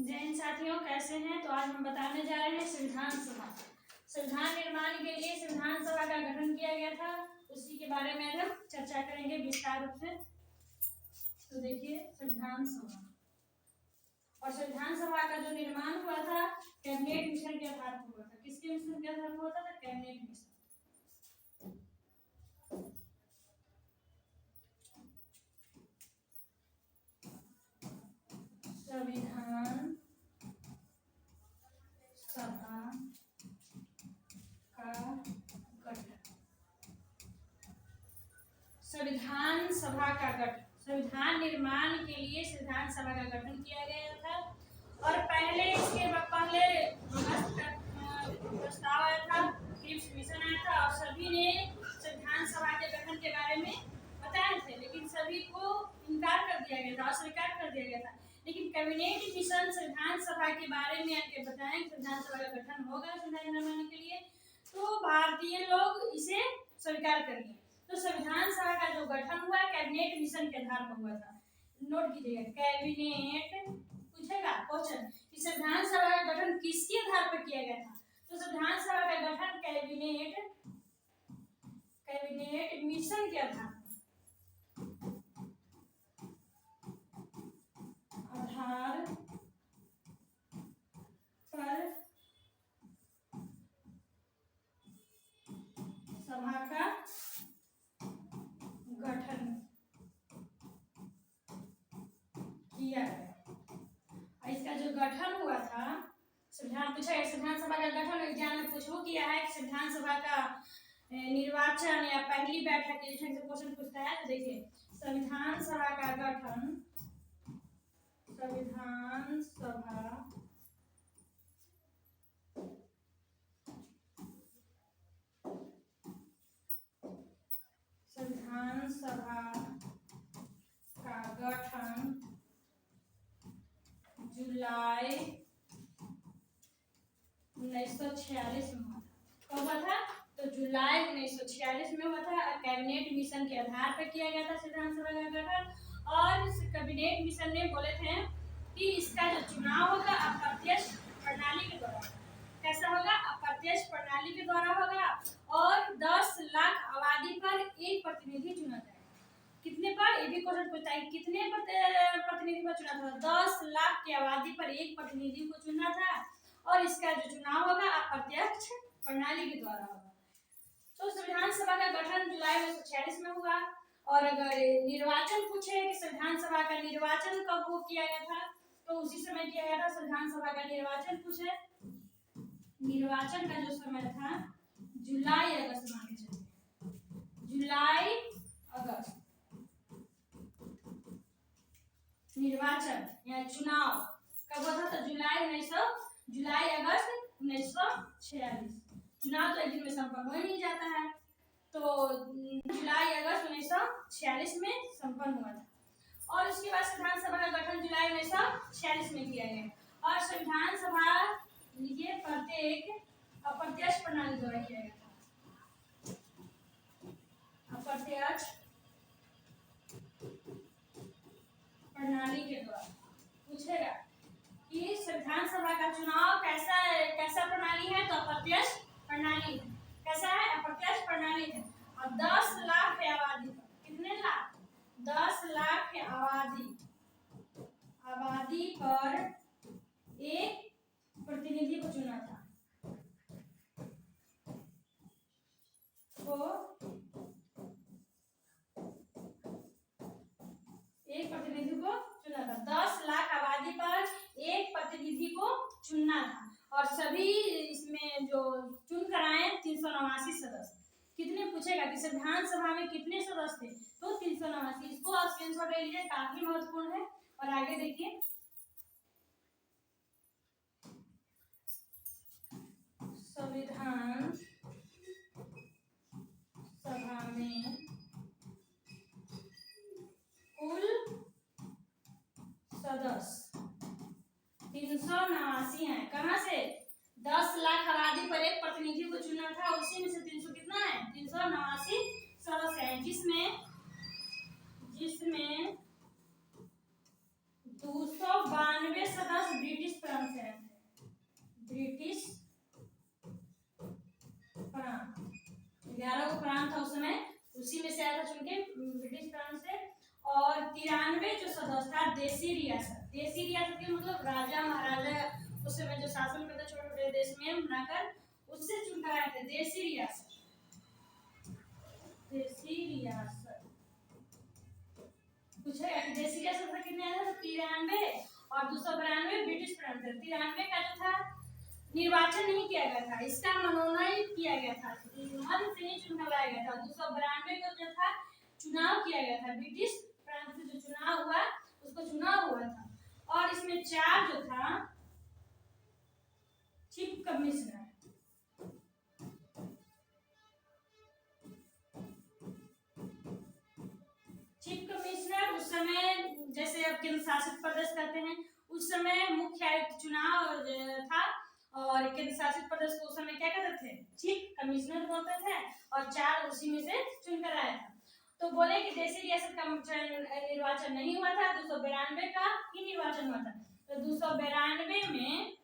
जैन साथियों कैसे हैं। तो आज हम बताने जा रहे हैं संविधान सभा। संविधान निर्माण के लिए संविधान सभा का गठन किया गया था, उसी के बारे में हम चर्चा करेंगे विस्तार रूप से। तो देखिए संविधान सभा और संविधान सभा का जो निर्माण हुआ था कैबिनेट मिशन के आधार पर हुआ था। किसके मिशन के आधार पर हुआ था? Cabinet mission. संविधान सभा का गठन। संविधान सभा का गठन, संविधान निर्माण के लिए संविधान सभा का गठन किया गया था। और पहले इसके पहले प्रस्ताव आया था, क्रिप्स मिशन आया था और सभी ने संविधान सभा के गठन के बारे में बताए थे, लेकिन सभी को इनकार कर दिया गया था, अस्वीकार कर दिया गया था। लेकिन कैबिनेट मिशन संविधान सभा के बारे में आके बताएं संविधान सभा का गठन होगा संविधान निर्माण के लिए, तो भारतीय लोग इसे स्वीकार कर लिए। तो संविधान सभा का जो गठन हुआ कैबिनेट मिशन के आधार पर हुआ था। नोट कीजिएगा, कैबिनेट पूछेगा क्वेश्चन कि संविधान सभा का गठन किसके आधार पर किया गया था। तो संविधान सभा का गठन कैबिनेट मिशन के आधार पर सभा का गठन किया गया। इसका जो गठन हुआ था, संविधान पूछा है संविधान सभा का गठन एग्जाम में पूछो किया है कि संविधान सभा का निर्वाचन या पहली बैठक के से क्वेश्चन पूछता है। तो देखिए संविधान सभा का गठन, संविधान सभा का गठन जुलाई 1946 में हुआ था। कब हुआ था? तो जुलाई 1946 में हुआ था। कैबिनेट मिशन के आधार पर किया गया था संविधान सभा का गठन। और इस कैबिनेट मिशन ने बोले थे कि इसका जो चुनाव होगा अप्रत्यक्ष प्रणाली के द्वारा। कैसा होगा? अप्रत्यक्ष प्रणाली के द्वारा होगा और 10 लाख आबादी पर एक प्रतिनिधि चुना जाएगा। कितने पर? ये भी क्वेश्चन पूछता है कितने प्रतिनिधि को चुना था? 10 लाख की आबादी पर एक प्रतिनिधि को चुना था। और इसका जो चुनाव होगा अप्रत्यक्ष प्रणाली के द्वारा होगा। तो संविधान सभा का गठन जुलाई 1946 में हुआ। और अगर निर्वाचन पूछे कि संविधान सभा का निर्वाचन कब वो किया गया था, तो उसी समय किया गया था संविधान सभा का निर्वाचन। पूछे निर्वाचन का जो समय था जुलाई अगस्त माने चलिए, जुलाई अगस्त। निर्वाचन या चुनाव कब हुआ था? तो जुलाई अगस्त 1946। चुनाव तो एक दिन में संपन्न हो ही नहीं जाता है, तो जुलाई अगस्त 1946 में संपन्न हुआ था। और उसके बाद संविधान सभा का गठन जुलाई 1946 में किया गया। और संविधान सभा ये प्रत्येक अप्रत्यक्ष प्रणाली द्वारा किया गया था। अप्रत्यक्ष प्रणाली के द्वारा पूछेगा कि संविधान सभा का चुनाव कैसा प्रणाली है? तो अप्रत्यक्ष प्रणाली है। कैसा है? अप्रत्यक्ष प्रणाली है। और 10 लाख की आबादी पर, कितने लाख? 10 लाख की आबादी पर एक प्रतिनिधि को चुना था। एक प्रतिनिधि को चुना था। 10 लाख आबादी पर एक प्रतिनिधि को चुनना था। और सभी इसमें जो चुन कर आए 389 सदस्य। कितने पूछेगा कि संविधान सभा में कितने सदस्य थे? तो 389। इसको आप स्क्रीनशॉट ले लीजिए, काफी महत्वपूर्ण है। और आगे देखिए संविधान सभा में कुल सदस्य 389 है। कहाँ से? 10 लाख आबादी पर एक प्रतिनिधि को चुना था, उसी में से 300 कितना है? 389 सदस्य है, जिसमें 292 सदस्य ब्रिटिश प्रांत से आए थे, ब्रिटिश प्रांत। 11 को प्रांत था उस समय, उसी में से आया था चुन के, ब्रिटिश प्रांत से। और 93 जो सदस्य था देसी रियासत। देसी रियासत के मतलब राजा महाराजा उस समय जो शासन करते छोटे छोटे देश में बनाकर, उससे चुनकर आए थे देसी रियासत। देसी रियासत पूछेगा कि देसी रियासत में कितने आए थे, तो 93 और 292 ब्रिटिश प्रांत थे। 93 का जो था निर्वाचन नहीं किया गया था, इसका मनोनयन किया गया था, मत से ही चुनाव लाया गया था। 292 को जो था चुनाव किया गया था, ब्रिटिश प्रांत से जो चुनाव हुआ उसको चुनाव हुआ था। और इसमें 4 जो था चीफ कमिश्नर, चीफ कमिश्नर उस समय जैसे अब केंद्र शासित प्रदेश कहते हैं, उस समय मुख्य आयुक्त चुनाव था और केंद्र शासित प्रदेश को उस समय क्या कहते थे, चीफ कमिश्नर बोलते थे। और 4 उसी में से चुनकर आया था। तो बोले कि देसी रियासत का निर्वाचन नहीं हुआ था, 292 का ही निर्वाचन हुआ था। तो 292 में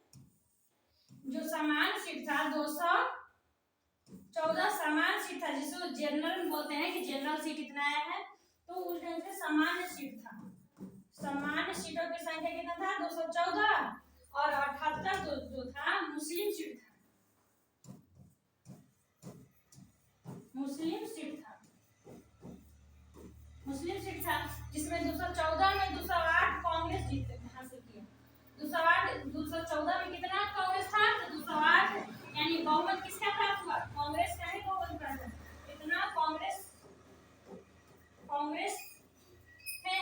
जो समान सीट था 214 समान सीट था, जिसको जनरल बोलते हैं कि जनरल सीट इतना आया है, तो उस ढंग से सामान्य सीट था। सामान्य सीटों की संख्या कितना था, 214। और 78 जो था मुस्लिम सीट था, मुस्लिम सीट था, मुस्लिम सीट था, जिसमें 214 में 208 कांग्रेस जीत हासिल किया। 214 में कितना कांग्रेस था, तो 208, यानी बहुमत किसका प्राप्त हुआ, कांग्रेस का ही बहुमत प्राप्त हुआ। इतना कांग्रेस थे।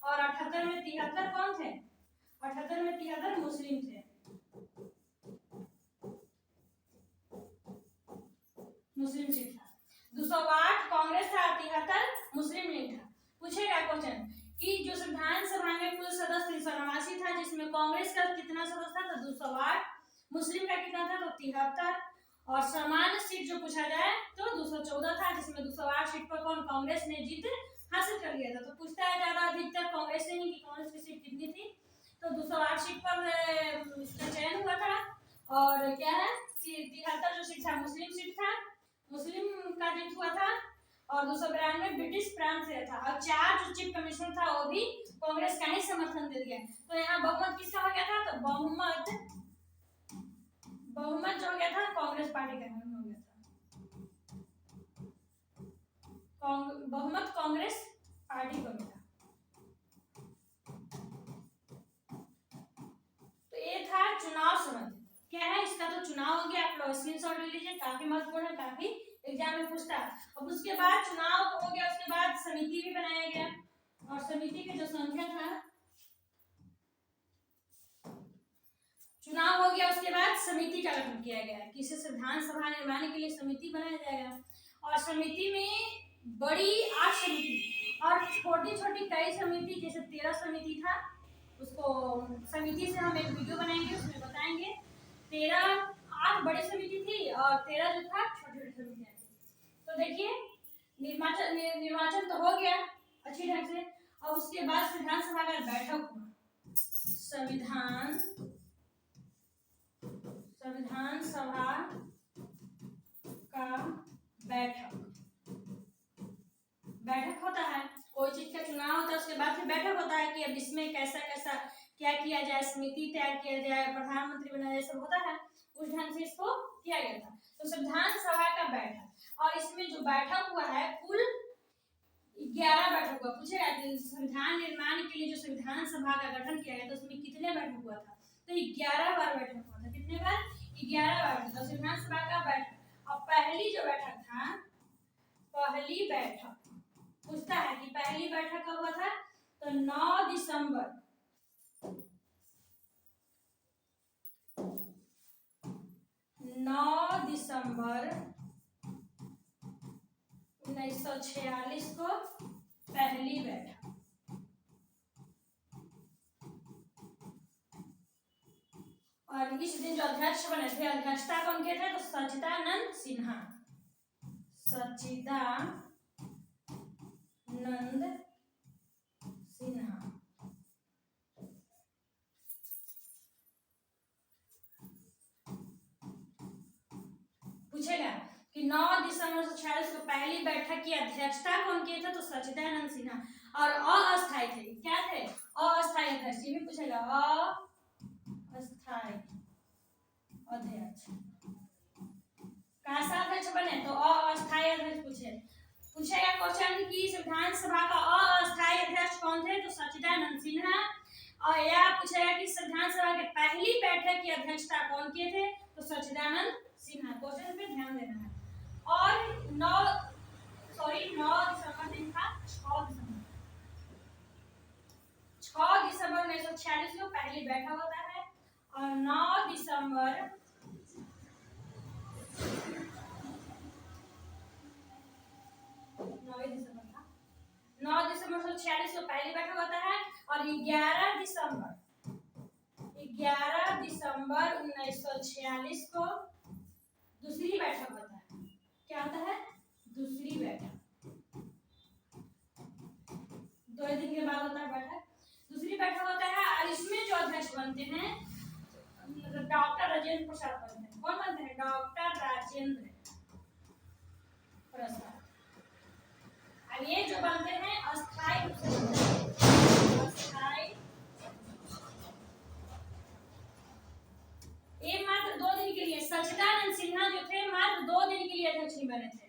और 78 में 73 कौन थे, 78 में 73 मुस्लिम थे, मुस्लिम सीट था। 208 कांग्रेस था, 73 मुस्लिम लीग था। पूछेगा क्वेश्चन कि जो संविधान सभा में कुल सदस्य 389 था, जिसमें कांग्रेस का कितना सदस्य था, तो 208, मुस्लिम का कितना था, तो 73। और समान सीट जो पूछा जाए तो 214 था, जिसमें 208 सीट पर कौन, कांग्रेस ने जीत हासिल कर लिया था। तो पूछता है ज्यादा अधिकतर कांग्रेस ने ही, कि कांग्रेस की सीट कितनी थी, तो 208 सीट पर इसका चयन हुआ था। और क्या है, 73 जो सीट था मुस्लिम सीट था, मुस्लिम का जीत हुआ था। और 292 ब्रिटिश प्रांत से था। और 4 जो चीफ कमिश्नर था वो भी कांग्रेस का ही समर्थन दे दिया। तो यहाँ बहुमत किसका हो गया था, तो बहुमत जो हो गया था कांग्रेस पार्टी का हो गया था, बहुमत कांग्रेस पार्टी को मिला। तो ये था चुनाव संबंधी, क्या है इसका, तो चुनाव हो गया, आप लोग स्क्रीनशॉट ले लीजिए, काफी महत्वपूर्ण है, काफी एग्जाम में पूछता है। अब उसके बाद चुनाव हो गया, उसके बाद समिति भी बनाया गया। और समिति की जो संख्या था, चुनाव हो गया उसके बाद समिति का गठन किया गया, किसी संविधान सभा निर्माण के लिए समिति बनाया जाएगा। और समिति में बड़ी 8 समिति और छोटी छोटी कई समिति, जैसे 13 समिति था, उसको समिति से हम एक वीडियो बनाएंगे, उसमें बताएंगे। 8 बड़ी समिति थी और 13 जो था छोटी छोटी समितियां थी। तो देखिए निर्वाचन तो हो गया अच्छी ढंग से। और उसके बाद संविधान सभा का बैठक हुआ, संविधान सभा का बैठक होता है, कोई चीज का चुनाव होता है, उसके बाद फिर बैठक होता है कि अब इसमें कैसा कैसा क्या किया जाए, समिति तैयार किया जाए, प्रधानमंत्री बनाया जाए, सब होता है। उस ढंग से इसको किया गया था। तो संविधान सभा का बैठक, और इसमें जो बैठक हुआ है कुल 11 बैठक हुआ। पूछेगा कि संविधान निर्माण के लिए जो संविधान सभा का गठन किया गया था उसमें कितने बैठक हुआ था, तो 11 बार बैठक हुआ था। कितने बार, 11 बार। तो संविधान सभा का बैठक, और पहली जो बैठक था, पहली बैठक पूछता है कि पहली बैठक कब हुआ था, तो 9 दिसंबर 1946 को पहली बैठक। और इस दिन जो अध्यक्ष बने थे, अध्यक्षता कौन किए थे, तो सच्चिदानंद सिन्हा, सच्चिदानंद सिन्हा। कि 9 दिसंबर 1946 को पहली बैठक की अध्यक्षता कौन किए थे? तो सच्चिदानंद सिन्हा। और अस्थायी थे, क्या थे? अस्थायी अध्यक्ष। ये भी पूछेगा, अस्थायी अध्यक्ष। कैसा अध्यक्ष बने? तो अस्थायी अध्यक्ष पूछेगा क्वेश्चन कि विधानसभा का अस्थायी अध्यक्ष कौन थे? तो सच्चिदानंद सिन्हा। और या पूछेगा कि विधानसभा के पहली बैठक की अध्यक्षता कौन किए थे? तो सच्चिदानंद सिन्हा। क्वेश्चन पे ध्यान देना है। और 9 दिसंबर दिन था, 6 दिसंबर 1946 को पहली बैठक होता है। और 9 दिसंबर 1946 को पहली बैठक होता है। और 11 दिसंबर 1946 को दूसरी बैठक होता है। क्या होता है? दूसरी बैठक। 2 दिन के बाद होता है बैठक। दूसरी बैठक होता है और इसमें जो अध्यक्ष बनते हैं डॉक्टर राजेंद्र प्रसाद बनते हैं। कौन बनते हैं? डॉक्टर राजेंद्र प्रसाद। अब ये जो बनते हैं अस्थायी ये मात्र 2 दिन के लिए। सच्चिदानंद सिन्हा जो थे मात्र 2 दिन के लिए अध्यक्ष ही बने थे।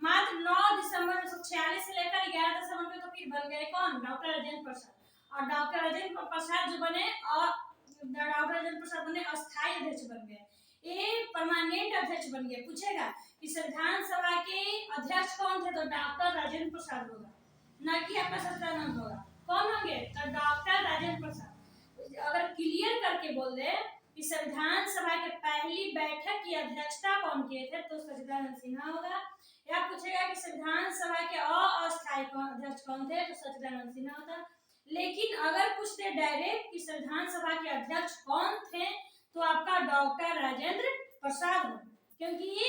मात्र 9 दिसंबर 1946 से लेकर 11 दिसंबर में तो फिर बन गए कौन? डॉक्टर राजेंद्र प्रसाद। और डॉक्टर राजेंद्र प्रसाद जो बने और डॉक्टर राजेंद्र प्रसाद बने अस्थायी अध्यक्ष बन गए। ये परमानेंट अध्यक्ष बन गए। पूछेगा कि संविधान सभा के अध्यक्ष कौन थे? तो डॉक्टर राजेंद्र प्रसाद होगा, न कि आपका सच्चिदानंद होगा। कौन होंगे? तो डॉक्टर राजेंद्र प्रसाद। अगर क्लियर करके बोल दे कि संविधान सभा के पहली बैठक की अध्यक्षता कौन किए थे? तो सच्चिदानंद सिन्हा होगा। या पूछेगा कि संविधान सभा के अस्थायी अध्यक्ष कौन थे? तो सच्चिदानंद सिन्हा होता। लेकिन अगर पूछते डायरेक्ट कि संविधान सभा के अध्यक्ष कौन थे? तो आपका डॉक्टर राजेंद्र प्रसाद हो, क्योंकि ये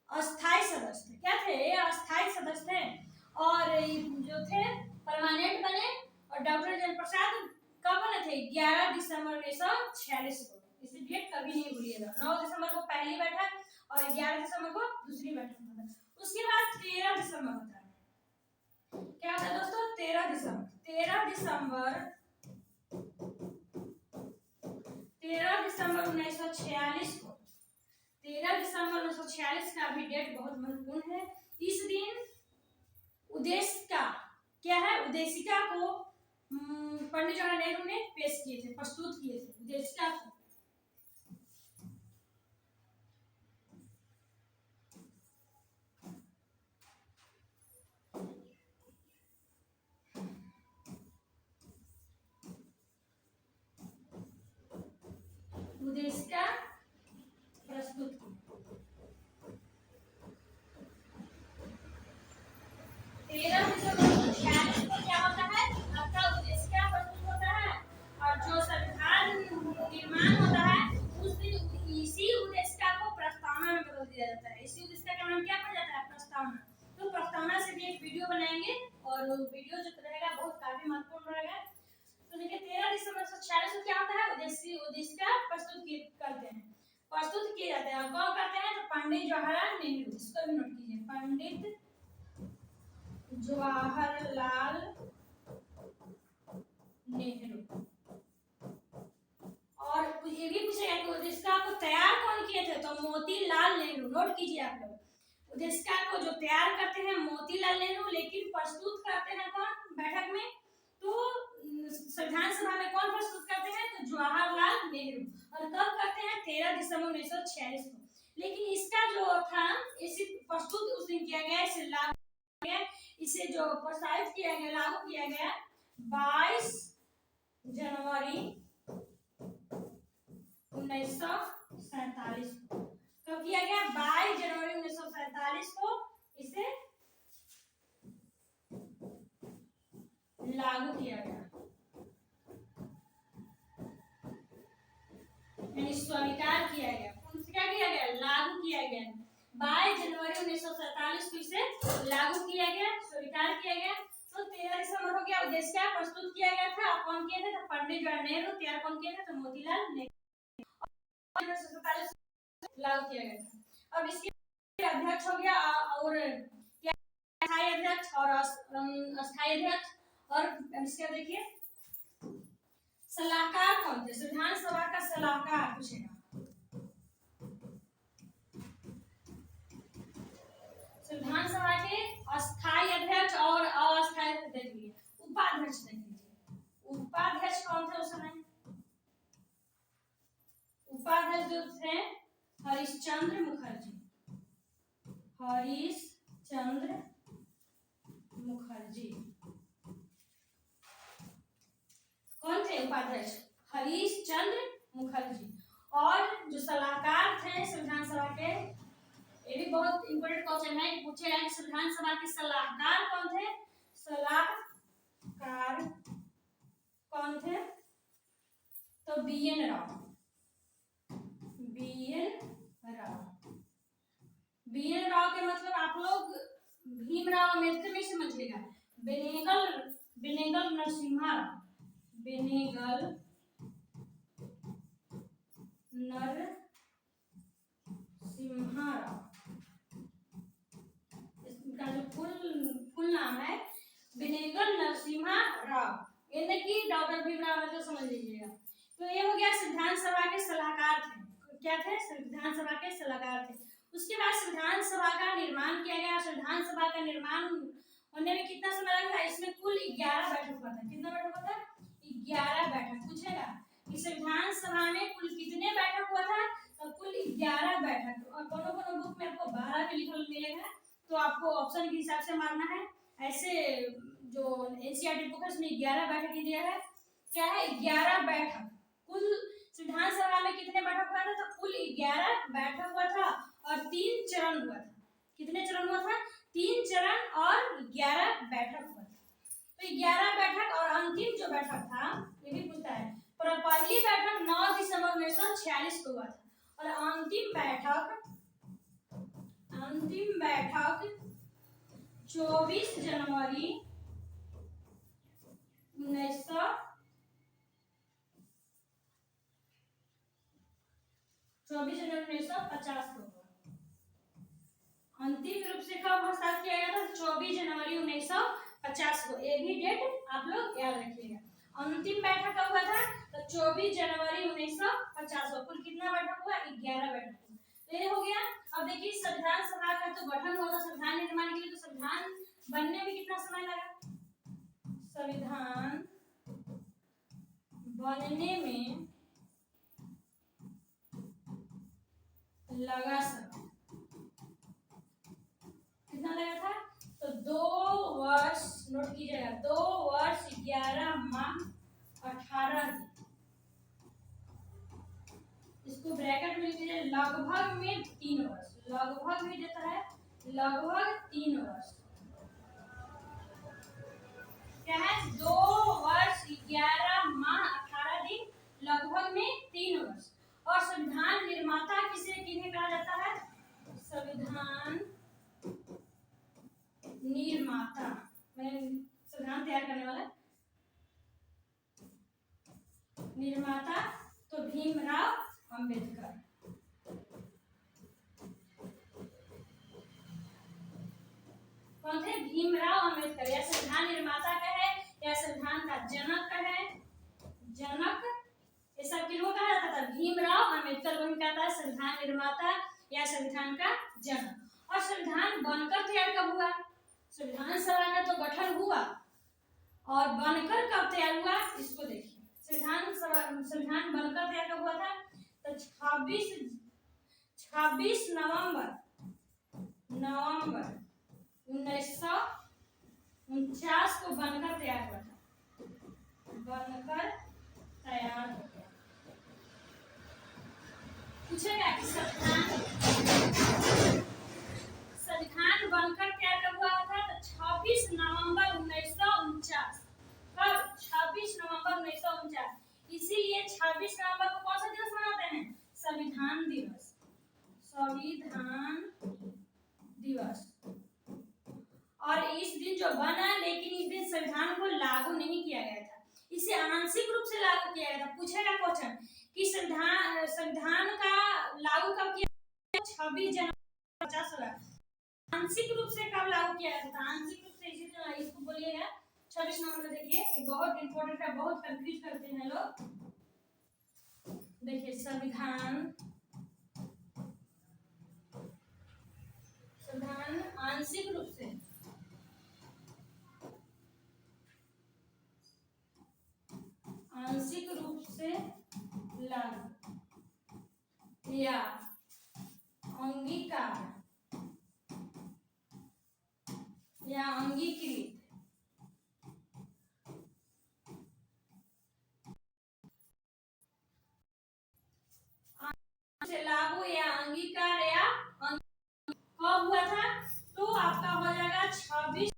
अस्थायी सदस्य थे। क्या थे? ये अस्थायी सदस्य थे और जो थे परमानेंट बने। और डॉक्टर राजेंद्र प्रसाद कब बने थे? 11 दिसंबर 1946 को। इसे डेट कभी नहीं भूलिएगा। 9 दिसंबर को पहली बैठक और 11 दिसंबर को दूसरी बैठक होता है। उसके बाद 13 दिसंबर होता है। क्या होता है दोस्तों? 13 दिसंबर 13 दिसंबर 1946 को 13 दिसंबर 1946 का भी डेट बहुत महत्वपूर्ण है। इस दिन उद्देशिका क्या है? उद्देशिका को पंडित जवाहरलाल नेहरू ने पेश किए थे, प्रस्तुत किए थे उद्देशिका को। उद्देशिका प्रस्तुत की। 13 दिसंबर 1946 को क्या होता है? आपका उद्देशिका प्रस्तुत होता है। और जो संविधान निर्माण होता है उस दिन इसी उद्देशिका को प्रस्तावना में बदल दिया जाता है। इसी उद्देशिका का नाम क्या पड़ जाता है? प्रस्तावना। तो प्रस्तावना से भी एक वीडियो बनाएंगे और वीडियो जो रहेगा बहुत काफी महत्वपूर्ण रहेगा। तो देखिए 13 दिसंबर 1946 को क्या होता है? उद्देशिका प्रस्तुत करते हैं, प्रस्तुत किए जाते हैं। कौन करते हैं? तो पंडित जवाहरलाल नेहरू। इसको भी नोट कीजिए, पंडित जवाहरलाल नेहरू। और ये भी पूछेगा कि उद्देशिका को तैयार कौन किए थे? तो मोतीलाल नेहरू। नोट कीजिए आप लोग। उद्देशिका को जो तैयार करते हैं मोतीलाल नेहरू, लेकिन प्रस्तुत करते हैं कौन बैठक में? तो संविधान सभा में कौन प्रस्तुत करते हैं? तो जवाहरलाल नेहरू। और कब करते हैं? 13 दिसंबर 1946 को। लेकिन इसका जो था इसी प्रस्तुत उस दिन किया गया, इसे लागू किया गया, इसे जो प्रस्तावित किया गया, लागू किया गया 22 जनवरी 1947 को। कब किया गया? 22 जनवरी 1947 को इसे लागू किया गया, यानी स्वीकार किया गया। क्या किया गया? लागू किया गया। 22 जनवरी 1947 को इसे लागू किया गया, स्वीकार किया गया। तो 13 दिसंबर हो गया। उद्देशिका प्रस्तुत किया गया था। कौन किए थे? तो पंडित जवाहरलाल नेहरू। तैयार कौन किए थे? तो मोतीलाल नेहरू। लागू किया गया था। अब इसके अध्यक्ष हो गया और अस्थायी अध्यक्ष और अस्थायी अध्यक्ष। और इसका देखिए सलाहकार कौन थे? संविधान सभा का सलाहकार पूछेगा। संविधान सभा के अस्थायी अध्यक्ष और अस्थायी अध्यक्ष। उपाध्यक्ष देख लीजिए, उपाध्यक्ष कौन थे उस समय? उपाध्यक्ष जो थे हरिश्चंद्र मुखर्जी। हरिश्चंद्र मुखर्जी कौन थे उपाध्यक्ष? हरिश्चंद्र मुखर्जी। और जो सलाहकार थे संविधान सभा के, ये भी बहुत इंपॉर्टेंट क्वेश्चन है, पूछेगा कि संविधान सभा के सलाहकार कौन थे? सलाहकार कौन थे? तो BN. Rao. BN. Rao. BN. Rao के मतलब आप लोग भीमराव अम्बेडकर में समझिएगा। बेनेगल नरसिम्हा राव। बेनेगल नरसिम्हा राव, इसका जो फुल नाम है बेनेगल नरसिम्हा राव, यानी कि डॉक्टर भीमराव अम्बेडकर समझ लीजिएगा। तो ये हो गया संविधान सभा के सलाहकार थे। क्या थे? संविधान सभा के सलाहकार थे। उसके बाद संविधान सभा का निर्माण किया गया। संविधान सभा का निर्माण होने में कितना समय लगा? इसमें कुल 11 बैठक हुआ था। कितना बैठक हुआ था? 11 बैठक। पूछेगा कि संविधान सभा में कुल कितने बैठक हुआ था? तो कुल 11 बैठक। और कोनो बुक में आपको 12 भी लिखल मिलेगा, तो आपको ऑप्शन के हिसाब से मारना है। ऐसे जो एनसीईआरटी बुक है उसमें 11 बैठक ही दिया है। क्या है? 11 बैठक। कुल संविधान सभा में कितने बैठक हुआ था? तो कुल 11 बैठक हुआ था और 3 चरण हुआ था। कितने चरण हुआ था? 3 चरण और 11 बैठक हुआ था। तो 11 बैठक और अंतिम जो बैठक था, ये भी पूछता है। पर पहली बैठक 9 दिसंबर 1946 को हुआ था और अंतिम बैठक 24 जनवरी 1950 को हुआ। अंतिम रूप से कब हस्ताक्षर किया गया था? 24 जनवरी 1950 को। ये भी डेट आप लोग याद रखिएगा। अंतिम बैठक कब हुआ था? तो 24 जनवरी 1950 को। कुल कितना बैठक हुआ? 11 बैठक हुआ। तो ये हो गया। अब देखिए संविधान सभा का तो गठन हुआ था संविधान निर्माण के लिए, तो संविधान बनने में कितना समय लगा? संविधान बनने में लगा समय कितना लगा था? तो 2 वर्ष, नोट कीजिएगा, 2 वर्ष 11 माह 18 दिन। इसको ब्रैकेट में लीजिए, लगभग में 3 वर्ष। लगभग में देता है लगभग 3 वर्ष। क्या है? 2 वर्ष 11 माह 18 दिन, लगभग में 3 वर्ष। और संविधान निर्माता किन्हें कहा जाता है? संविधान निर्माता, संविधान तैयार करने वाला निर्माता तो भीमराव अंबेडकर। कौन थे? भीमराव अंबेडकर। या संविधान निर्माता का है या संविधान का जनक का है। जनक ये सब किसको कहा जाता था? भीमराव अंबेडकर को कहता है संविधान निर्माता या संविधान का जनक। और संविधान बनकर तैयार कब हुआ? संविधान सभा का तो गठन हुआ और बनकर कब तैयार हुआ? इसको देखिए। संविधान बनकर तैयार कब हुआ था? तो 26 नवंबर 1949 को बनकर तैयार हुआ था। बनकर तैयार हो गया। पूछेगा कि संविधान बनकर तैयार कब हुआ था? तो 26 नवंबर 1949। कब? 26 नवंबर 1949। इसीलिए 26 नवंबर को कौन सा दिवस मनाते हैं? संविधान दिवस। संविधान दिवस। और इस दिन जो बना, लेकिन इस दिन संविधान को लागू नहीं किया गया था, इसे आंशिक रूप से लागू किया गया था। पूछेगा क्वेश्चन कि संविधान का लागू कब किया? 26 जनवरी 1950 होगा। आंशिक रूप से कब लागू किया गया था? आंशिक रूप से इसी तरह इसको बोलिएगा। 26 नंबर में देखिए, बहुत इंपॉर्टेंट है, बहुत कंफ्यूज करते हैं लोग। देखिए संविधान आंशिक रूप से लागू या अंगीकार या अंगीकृत से लागू या अंगीकार या कब हुआ था? तो आपका हो जाएगा 26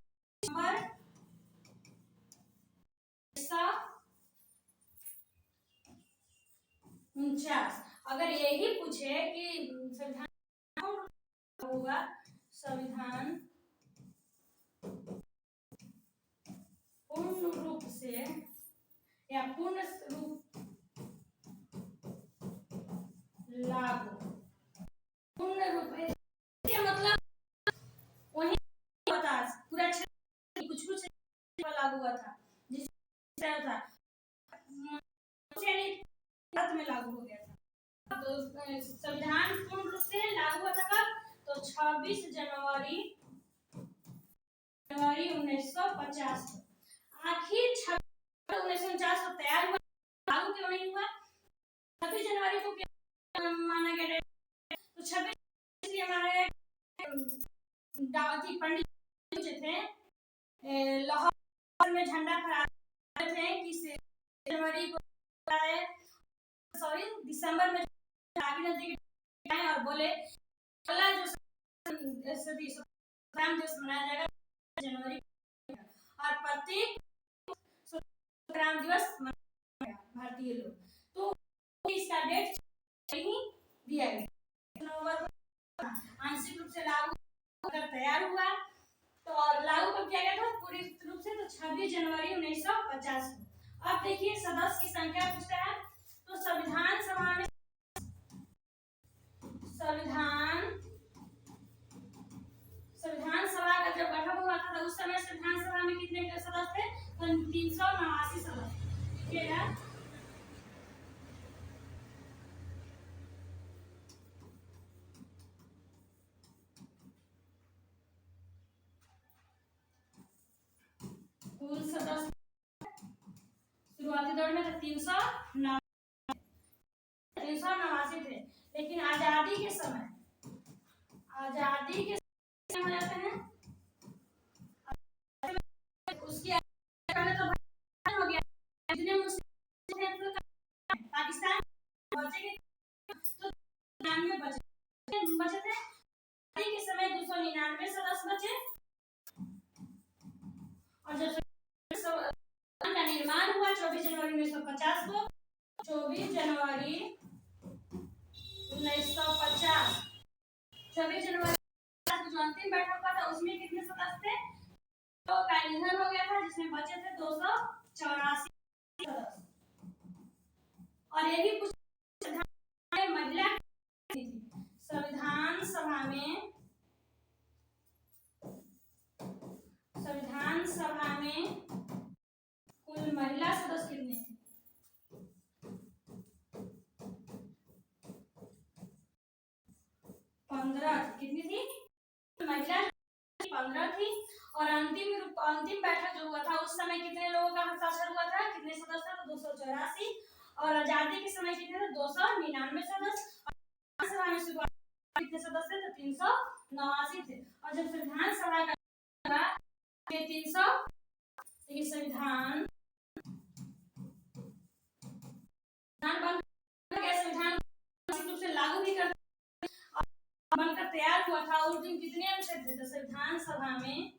नवंबर 1949। अगर यही पूछे कि संविधान होगा, संविधान पूर्ण रूप से या पूर्ण रूप लागू, पूर्ण रूप इसका मतलब वही बता पूरा कुछ कुछ लागू हुआ था, जिससे था में लागू हो गया था। तो संविधान पूर्ण रूप से लागू हुआ था कब? तो 26 जनवरी 1950। आखिर 26 1949 को तैयार हुआ, लागू क्यों नहीं हुआ? 26 जनवरी को क्या माना गया? तो 26 इसलिए माना गया, दावती पंडित जो थे लाहौर में झंडा फहराते थे कि जनवरी को दिसंबर में आगे नजदीक और बोले अगला जो संग्राम दिवस मनाया जाएगा जनवरी, और प्रत्येक संग्राम दिवस मनाया भारतीय लोग। तो इसका डेट नहीं दिया गया। आंशिक रूप से लागू होकर तैयार हुआ, तो और लागू कब किया गया था पूरी रूप से? तो 26 जनवरी 1950 को। अब देखिए सदस्य की संख्या पूछता है, तो संविधान सभा में संविधान सभा का जब गठन हुआ था तो उस समय संविधान सभा में कितने सदस्य थे? तो 389 सदस्य। ठीक है, कुल सदस्य शुरुआती दौर में 389 थे, लेकिन आजादी के समय हो जाते हैं उसकी पहले तो हो गया, जितने मुस्लिम थे तो पाकिस्तान बचे तो 99 बचे थे। आजादी के समय 299 सदस्य बचे, और जब का निर्माण हुआ 24 जनवरी 1950 को, 24 जनवरी 1950 26 जनवरी जो अंतिम बैठक हुआ था उसमें कितने सदस्य थे? तो का निधन हो गया था, जिसमें बचे थे 284 सदस्य। और ये भी कुछ महिला संविधान सभा में कुल महिला सदस्य कितने थे? 15। कितनी थी महिला? 15 थी। और अंतिम बैठक जो हुआ था उस समय कितने लोगों का हस्ताक्षर हुआ था? कितने सदस्य थे? तो 284। और आजादी के समय कितने थे? 299 सदस्य। सभा में शुरुआत कितने सदस्य थे? 389 थे। और जब संविधान सभा का 300 संविधान रूप से लागू भी कर बनकर तैयार हुआ था, उस दिन कितने अनुच्छेद थे? तो संविधान सभा में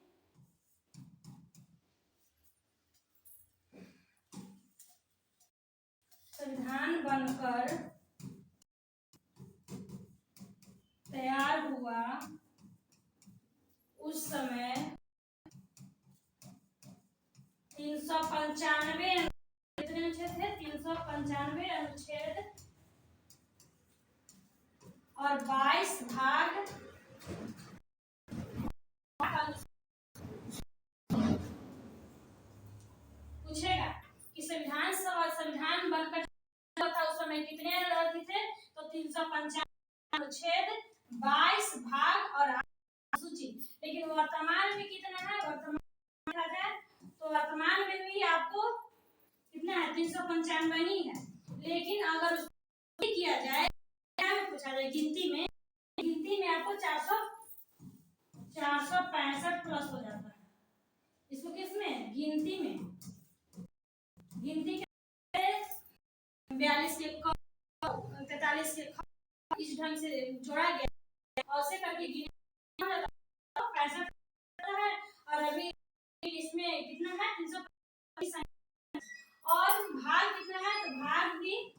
संविधान बनकर तैयार हुआ उस समय 395 कितने अनुच्छेद थे? 395 अनुच्छेद और 22 भाग पूछेगा कि संविधान बनकर था उस समय कितने राज्य थे, तो 355 अनुच्छेद, 22 भाग और सूची। लेकिन वर्तमान में कितना है, वर्तमान है तो वर्तमान में भी आपको कितना है, 395 ही है। लेकिन अगर किया जाए, क्या में पूछा जाए, गिनती में आपको 465 प्लस हो जाता है। इसको किसमें, गिनती में, गिनती के 42 के 43 के इस ढंग से जोड़ा गया और से करके गिना 65 है। और अभी इसमें कितना है, 355 और भाग कितना है, तो भाग भी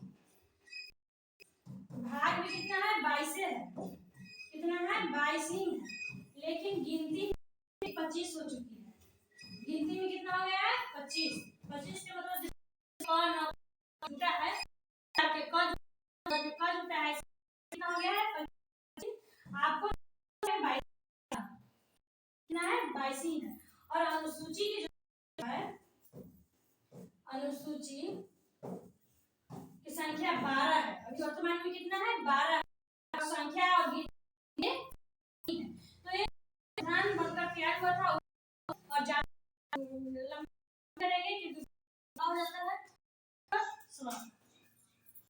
कितना है, 22 है। कितना है, 22 ही है। लेकिन गिनती 25 हो चुकी है। गिनती में कितना हो गया है, 25 के मतलब कौन जुटा है, आपके कौन जुटा है, कितना हो गया है, 25। आपको 22 कितना है, 22 ही है। और अनुसूची की जो है, अनुसूची की संख्या 12 है। अभी वर्तमान में कितना है, 12 संख्या